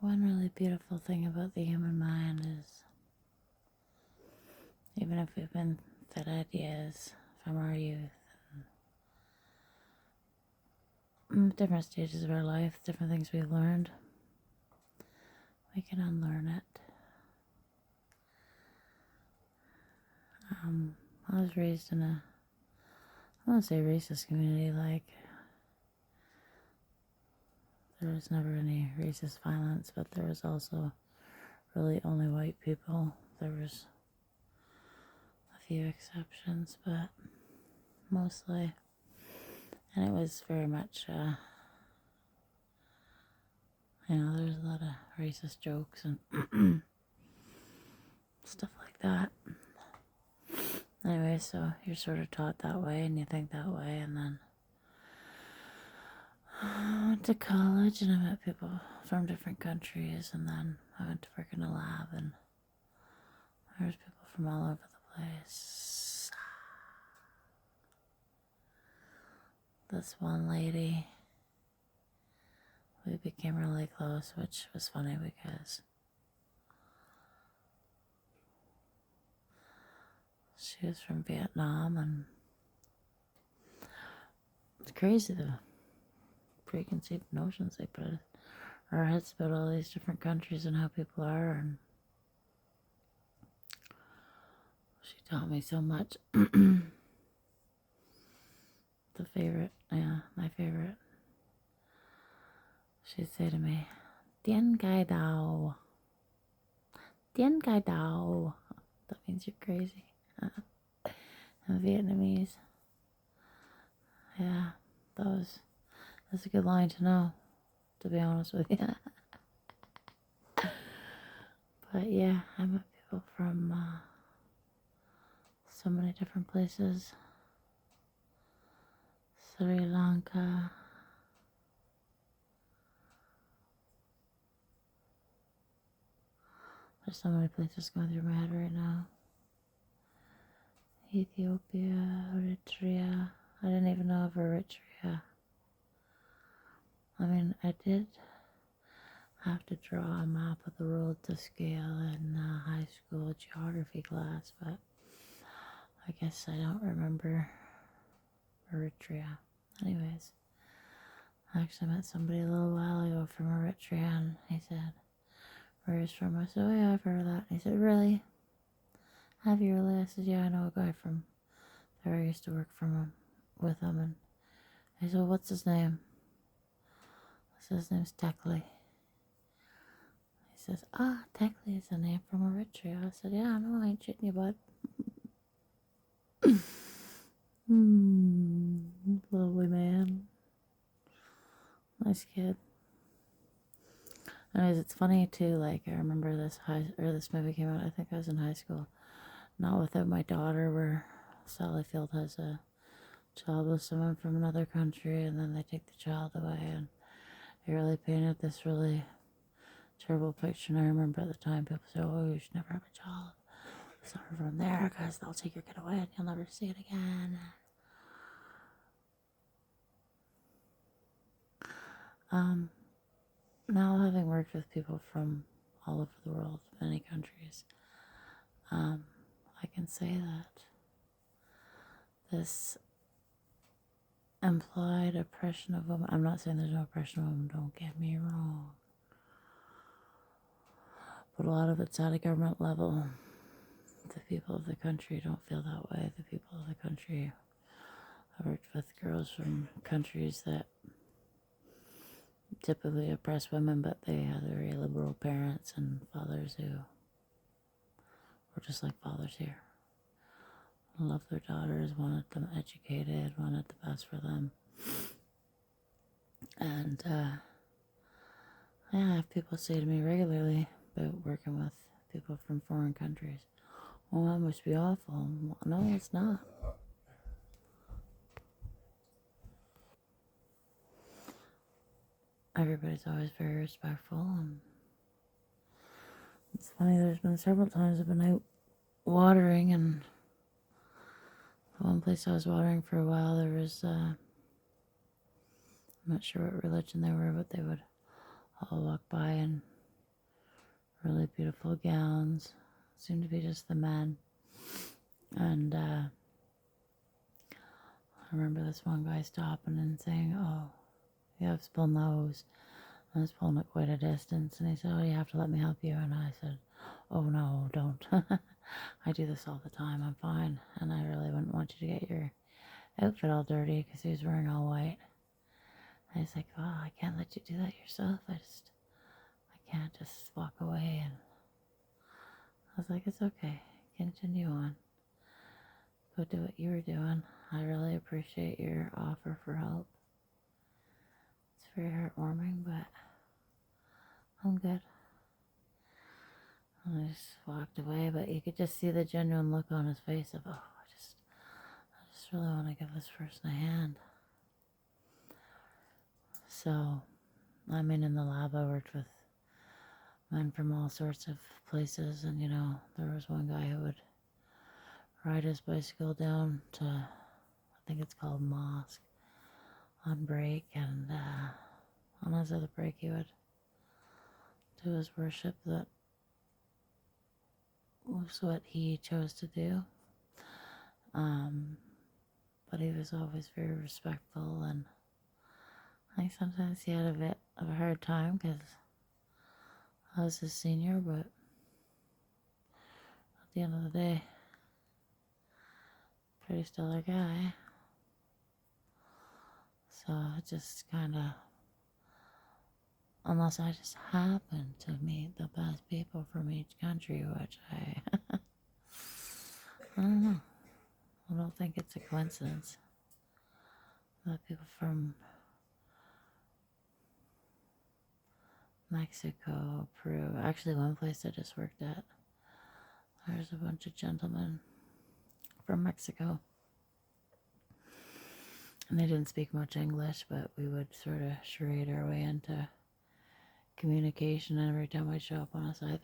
One really beautiful thing about the human mind is even if we've been fed ideas from our youth, different stages of our life, different things we've learned, we can unlearn it. I was raised in a, I don't say racist community, like there was never any racist violence, but there was also really only white people. There was a few exceptions, but mostly, and it was very much, there's a lot of racist jokes and stuff like that. Anyway, so you're sort of taught that way and you think that way, and then I went to college and I met people from different countries, and then I went to work in a lab and there's people from all over the place. This one lady, we became really close, which was funny because she was from Vietnam, and it's crazy the preconceived notions they put in our heads about all these different countries and how people are, and she taught me so much. My favorite. She'd say to me, Dien Gai Dao. Dien Gai Dao. That means you're crazy. In Vietnamese. Yeah, that's a good line to know, to be honest with you. But yeah, I met people from so many different places. Sri Lanka. There's so many places going through my head right now. Ethiopia, Eritrea. I didn't even know of Eritrea. I mean, I did have to draw a map of the world to scale in high school geography class, but I guess I don't remember Eritrea. Anyways, I actually met somebody a little while ago from Eritrea, and he said, where he's from. I said, oh yeah, I've heard of that. And he said, really? Have you really? I said, yeah, I know a guy from there. I used to work with him. And he said, well, what's his name? I said, his name's Tekli. He says, Tekli is a name from Eritrea. I said, yeah, I know, I ain't shitting you, bud. Lovely man. Nice kid. Anyways, it's funny too, like I remember this movie came out, I think I was in high school. Not Without My Daughter, where Sally Field has a child with someone from another country, and then they take the child away, and it really painted this really terrible picture. And I remember at the time people said, oh, you should never have a child from there because they'll take your kid away and you'll never see it again. Now, having worked with people from all over the world, many countries, I can say that this implied oppression of women, I'm not saying there's no oppression of women, don't get me wrong, but a lot of it's at a government level. The people of the country don't feel that way. The people of the country, I worked with girls from countries that typically oppress women, but they have very liberal parents and fathers who were just like fathers here. Loved their daughters, wanted them educated, wanted the best for them. And I have people say to me regularly about working with people from foreign countries, oh, that must be awful. No, it's not. Everybody's always very respectful, and it's funny, there's been several times I've been out watering, and the one place I was watering for a while, there was, I'm not sure what religion they were, but they would all walk by and really beautiful gowns. Seemed to be just the men. And I remember this one guy stopping and saying, "Oh, you have spilled nose." I was pulling it quite a distance, and he said, "Oh, you have to let me help you." And I said, "Oh no, don't." I do this all the time. I'm fine, and I really wouldn't want you to get your outfit all dirty because he was wearing all white. I was like, "Oh, I can't let you do that yourself. I can't just walk away." And I was like, "It's okay. Continue on. Go do what you were doing. I really appreciate your offer for help. It's very heartwarming, but I'm good." And I just walked away, but you could just see the genuine look on his face of, "Oh, I just really want to give this person a hand." So, I mean, in the lab, I worked with men from all sorts of places, and there was one guy who would ride his bicycle down to, I think it's called Mosque, on break, and on his other break, he would do his worship. That was what he chose to do. But he was always very respectful, and I think sometimes he had a bit of a hard time because I was his senior, but at the end of the day, pretty stellar guy. So it just kind of, unless I just happen to meet the best people from each country, which I don't know. I don't think it's a coincidence that people from Mexico, Peru, actually one place I just worked at, there's a bunch of gentlemen from Mexico. And they didn't speak much English, but we would sort of charade our way into communication. And every time I'd show up on a site,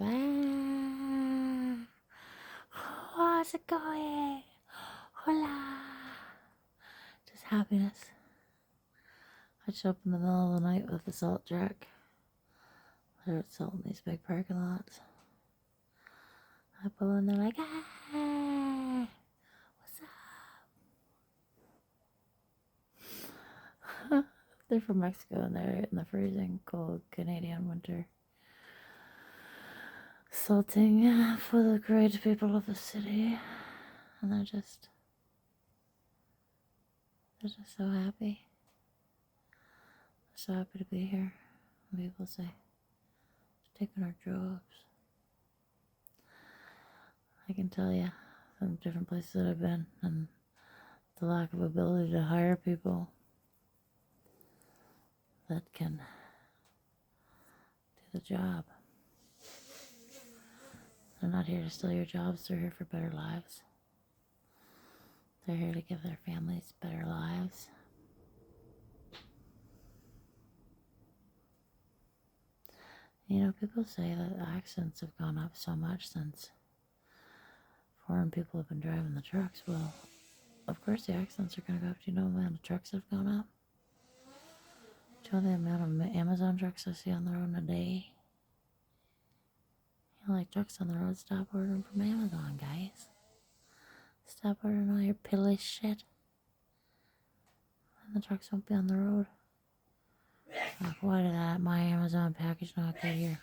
how's it going? Hola. Just happiness. I'd show up in the middle of the night with the salt truck. They're salt in these big parking lots. I pull in, they're like, "Hey, what's up?" They're from Mexico, and they're in the freezing cold Canadian winter, salting for the great people of the city, and they're just so happy. They're so happy to be here. And people say, taking our jobs. I can tell you from different places that I've been, and the lack of ability to hire people that can do the job. They're not here to steal your jobs, they're here for better lives. They're here to give their families better lives. People say that accents have gone up so much since foreign people have been driving the trucks. Well, of course the accents are going to go up. Do you know the amount of trucks have gone up? Do you know the amount of Amazon trucks I see on the road in a day? Like trucks on the road, stop ordering from Amazon, guys. Stop ordering all your pilly shit. And the trucks won't be on the road. Like, why did my Amazon package not get here?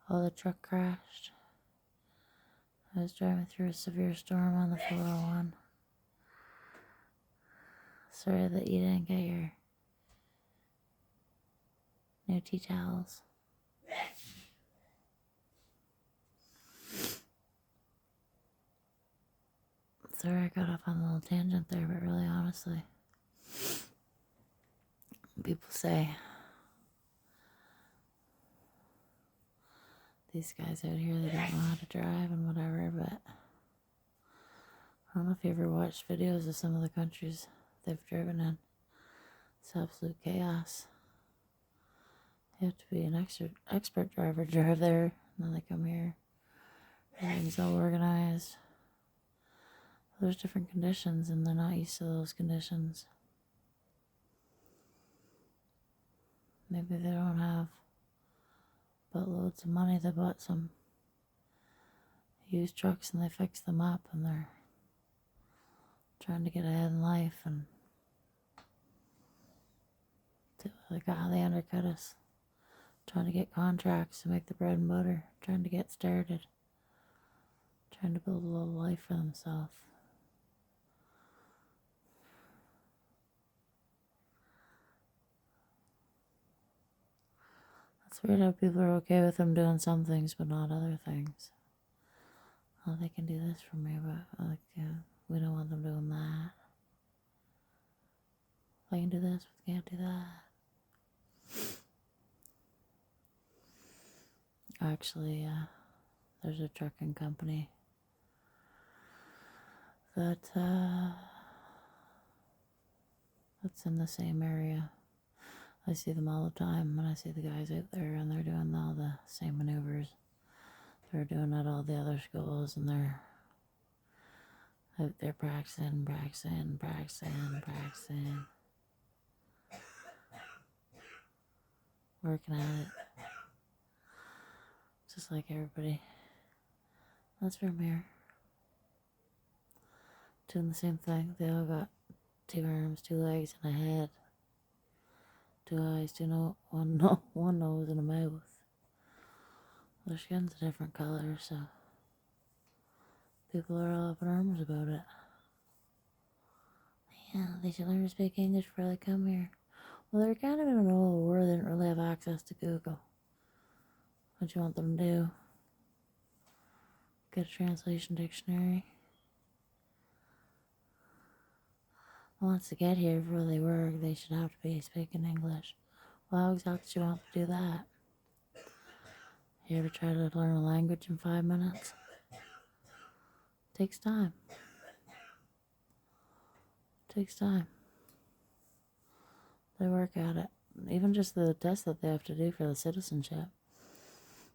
Oh, the truck crashed. I was driving through a severe storm on the 401. Sorry that you didn't get your new tea towels. Sorry I got off on a little tangent there, but really honestly, people say these guys out here, they don't know how to drive and whatever, but I don't know if you ever watched videos of some of the countries they've driven in. It's absolute chaos. You have to be an expert driver to drive there, and then they come here. Everything's all organized. There's different conditions, and they're not used to those conditions. Maybe they don't have buttloads of money. They bought some used trucks and they fixed them up, and they're trying to get ahead in life, and they undercut us, trying to get contracts to make the bread and butter, trying to get started, trying to build a little life for themselves. It's weird how people are okay with them doing some things but not other things. Oh, they can do this for me, but we don't want them doing that. They can do this, but they can't do that. Actually, there's a trucking company that's in the same area. I see them all the time when I see the guys out there, and they're doing all the same maneuvers they're doing at all the other schools, and they're out there practicing, working at it, just like everybody. That's from here. Doing the same thing. They all got 2 arms, 2 legs, and a head, 2 eyes, one nose, and a mouth. Their skin's a different color, so people are all up in arms about it. Yeah, they should learn to speak English before they come here. Well, they're kind of in an old world. They didn't really have access to Google. What you want them to do? Get a translation dictionary? Once they get here, before they work, they should have to be speaking English. Well, how exactly do you want to do that? You ever try to learn a language in 5 minutes? It takes time. They work at it. Even just the test that they have to do for the citizenship.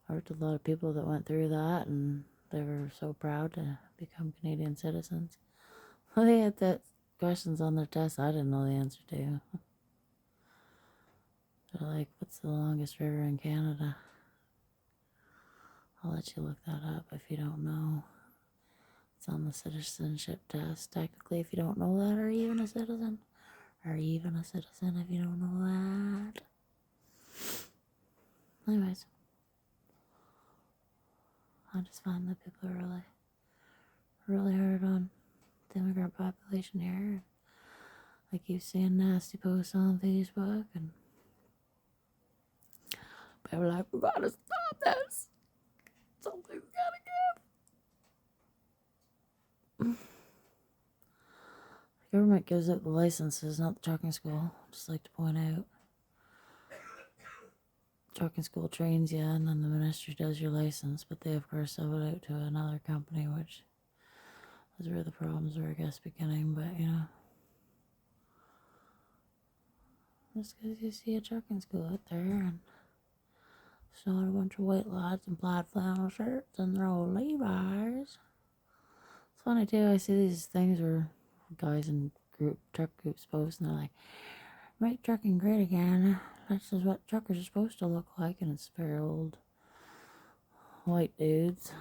I worked with a lot of people that went through that, and they were so proud to become Canadian citizens. Well, they had that questions on their test I didn't know the answer to. They're like, what's the longest river in Canada? I'll let you look that up if you don't know. It's on the citizenship test. Technically, if you don't know that, are you even a citizen? Are you even a citizen if you don't know that? Anyways, I just find that people are really hard on the immigrant population here. I keep seeing nasty posts on Facebook, and people are like, we gotta stop this. Something's gotta give. The government gives out the licenses, not the trucking school. Just like to point out. Trucking school trains you, and then the ministry does your license, but they of course sub it out to another company, which is where the problems were, I guess, beginning. But just because you see a trucking school out there, and it's not a bunch of white lads in plaid flannel shirts and their old Levi's. It's funny too, I see these things where guys in truck groups post, and they're like, make trucking great again. This is what truckers are supposed to look like, and it's very old white dudes.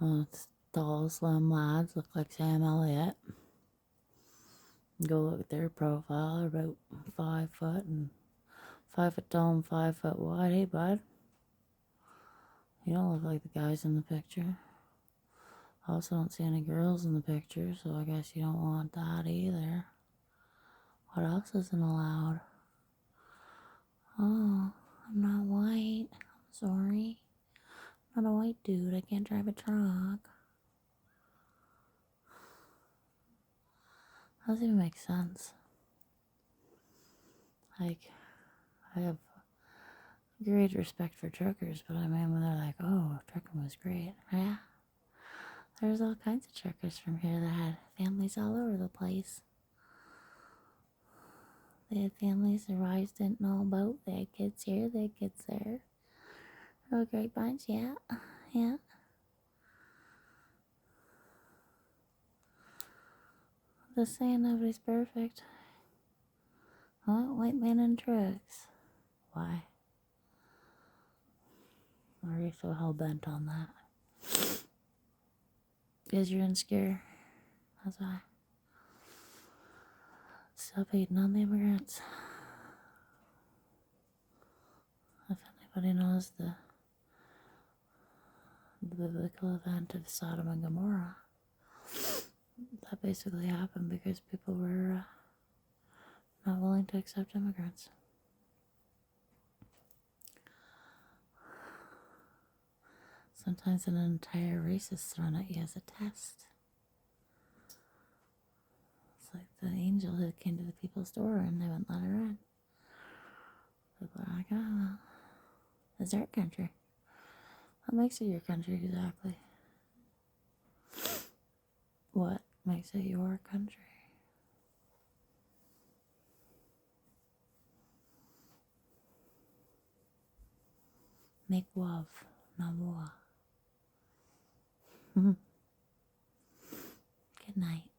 It's tall, slim lads, look like Sam Elliott. Go look at their profile. They're about 5 foot and 5 foot tall and 5 foot wide. Hey, bud, you don't look like the guys in the picture. I also don't see any girls in the picture, so I guess you don't want that either. What else isn't allowed? Oh, I'm not white. I'm sorry. I'm not a white dude. I can't drive a truck. How does it even make sense? Like, I have great respect for truckers, but I mean, when they're like, oh, trucking was great. Yeah. There's all kinds of truckers from here that had families all over the place. They had families their wives didn't know about. They had kids here, they had kids there. Oh, great bunch, yeah. Yeah. Just saying nobody's perfect. Oh, white men in trucks. Why? Or are you so hell bent on that? Because you're insecure, as I. Stop hating on the immigrants. If anybody knows the biblical event of Sodom and Gomorrah, that basically happened because people were not willing to accept immigrants. Sometimes an entire race is thrown at you as a test. It's like the angel who came to the people's door and they wouldn't let her in. People are like, oh, well, it's our country. What makes it your country exactly? What makes it your country? Make love, not war. Good night.